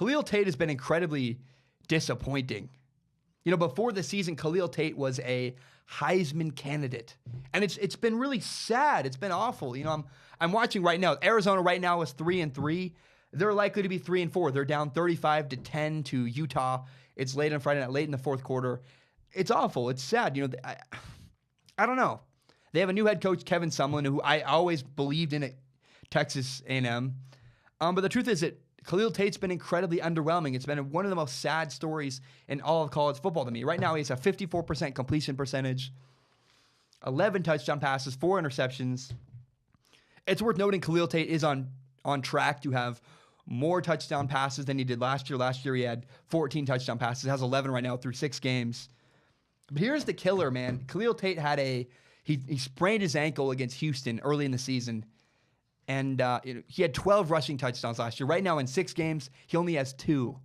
Khalil Tate has been incredibly disappointing. You know, before the season, Khalil Tate was a Heisman candidate. And it's been really sad. It's been awful. You know, I'm watching right now. Arizona right now is 3-3. They're likely to be 3-4. They're down 35-10 to Utah. It's late on Friday night, late in the fourth quarter. It's awful. It's sad. You know, I don't know. They have a new head coach, Kevin Sumlin, who I always believed in at Texas A&M. But the truth is that Khalil Tate's been incredibly underwhelming. It's been one of the most sad stories in all of college football to me. Right now, he has a 54% completion percentage, 11 touchdown passes, 4 interceptions. It's worth noting Khalil Tate is on track to have more touchdown passes than he did last year. Last year, he had 14 touchdown passes. Has 11 right now through 6 games. But here's the killer, man. Khalil Tate had he sprained his ankle against Houston early in the season. And he had 12 rushing touchdowns last year. Right now in 6 games, he only has 2.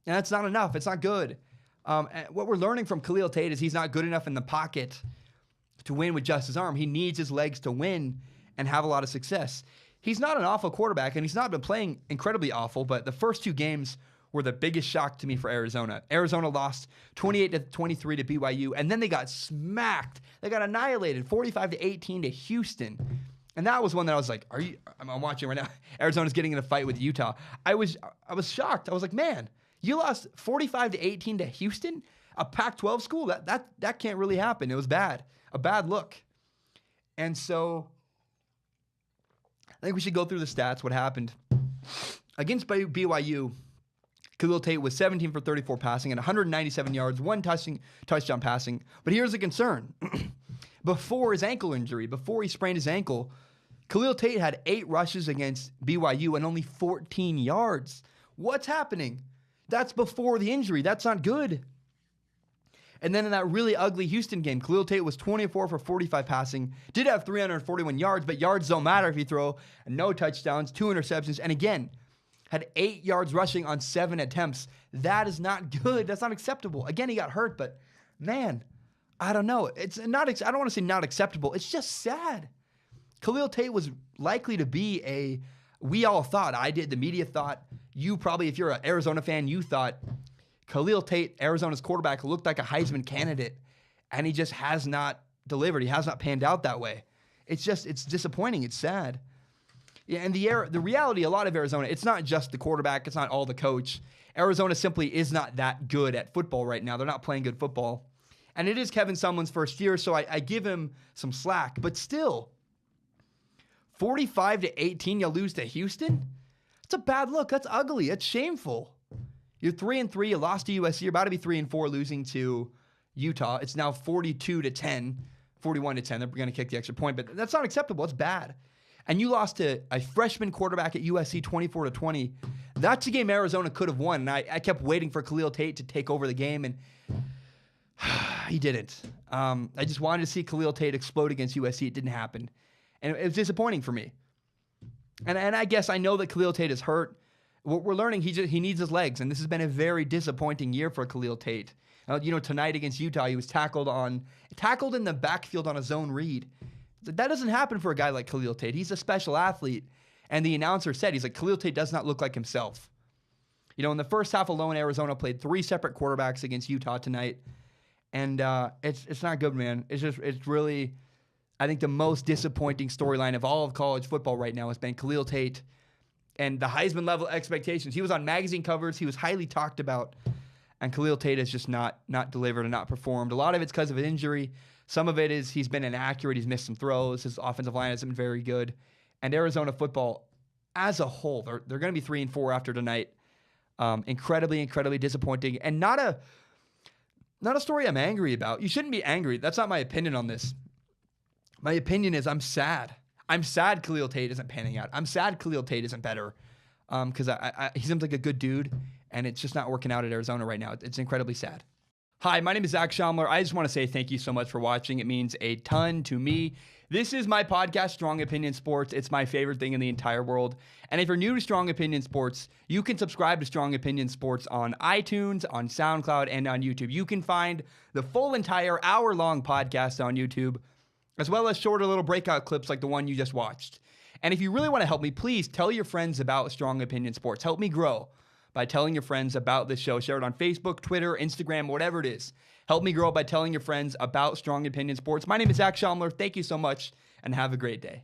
And that's not enough. It's not good. What we're learning from Khalil Tate is he's not good enough in the pocket to win with just his arm. He needs his legs to win and have a lot of success. He's not an awful quarterback, and he's not been playing incredibly awful, but the first 2 games were the biggest shock to me for Arizona. Arizona lost 28-23 to BYU, and then they got smacked. They got annihilated 45-18 to Houston. And that was one that I was like, I'm watching right now. Arizona's getting in a fight with Utah. I was shocked. I was like, man, you lost 45-18 to Houston, a Pac-12 school? That can't really happen. It was bad. A bad look. And so I think we should go through the stats, what happened. Against BYU, Khalil Tate was 17 for 34 passing and 197 yards, 1 touchdown passing. But here's the concern. Before his ankle injury, before he sprained his ankle, Khalil Tate had 8 rushes against BYU and only 14 yards. What's happening? That's before the injury. That's not good. And then in that really ugly Houston game, Khalil Tate was 24 for 45 passing, did have 341 yards, but yards don't matter if you throw. No touchdowns, 2 interceptions, and again, had 8 yards rushing on 7 attempts. That is not good. That's not acceptable. Again, he got hurt, but man, I don't know. It's not. I don't want to say not acceptable. It's just sad. Khalil Tate was likely to be we all thought, I did, the media thought, you probably, if you're an Arizona fan, you thought Khalil Tate, Arizona's quarterback, looked like a Heisman candidate, and he just has not delivered. He has not panned out that way. It's disappointing. It's sad. Yeah, and the reality, a lot of Arizona, it's not just the quarterback. It's not all the coach. Arizona simply is not that good at football right now. They're not playing good football. And it is Kevin Sumlin's first year, so I give him some slack. But still, 45-18, you lose to Houston? It's a bad look. That's ugly. That's shameful. You're 3-3. You lost to USC. You're about to be 3-4, losing to Utah. It's now 42-10, 41-10. They're going to kick the extra point, but that's not acceptable. It's bad. And you lost to a freshman quarterback at USC 24-20. That's a game Arizona could have won. And I kept waiting for Khalil Tate to take over the game, and he didn't. I just wanted to see Khalil Tate explode against USC. It didn't happen. And it was disappointing for me. And I guess I know that Khalil Tate is hurt. We're learning he needs his legs, and this has been a very disappointing year for Khalil Tate. Tonight against Utah, he was tackled in the backfield on a zone read. That doesn't happen for a guy like Khalil Tate. He's a special athlete. And the announcer said, he's like, Khalil Tate does not look like himself. In the first half alone, Arizona played 3 separate quarterbacks against Utah tonight. And it's not good, man. It's really, I think the most disappointing storyline of all of college football right now has been Khalil Tate and the Heisman level expectations. He was on magazine covers. He was highly talked about. And Khalil Tate has just not delivered and not performed. A lot of it's because of an injury. Some of it is he's been inaccurate. He's missed some throws. His offensive line hasn't been very good. And Arizona football as a whole, they're going to be 3-4 after tonight. Incredibly, incredibly disappointing. And not a story I'm angry about. You shouldn't be angry. That's not my opinion on this. My opinion is I'm sad. I'm sad Khalil Tate isn't panning out. I'm sad Khalil Tate isn't better because he seems like a good dude, and it's just not working out at Arizona right now. It's incredibly sad. Hi, my name is Zach Schaumler. I just want to say thank you so much for watching. It means a ton to me. This is my podcast, Strong Opinion Sports. It's my favorite thing in the entire world. And if you're new to Strong Opinion Sports, you can subscribe to Strong Opinion Sports on iTunes, on SoundCloud, and on YouTube. You can find the full entire hour-long podcast on YouTube, as well as shorter little breakout clips like the one you just watched. And if you really want to help me, please tell your friends about Strong Opinion Sports. Help me grow by telling your friends about this show. Share it on Facebook, Twitter, Instagram, whatever it is. Help me grow by telling your friends about Strong Opinion Sports. My name is Zach Schaumler. Thank you so much, and have a great day.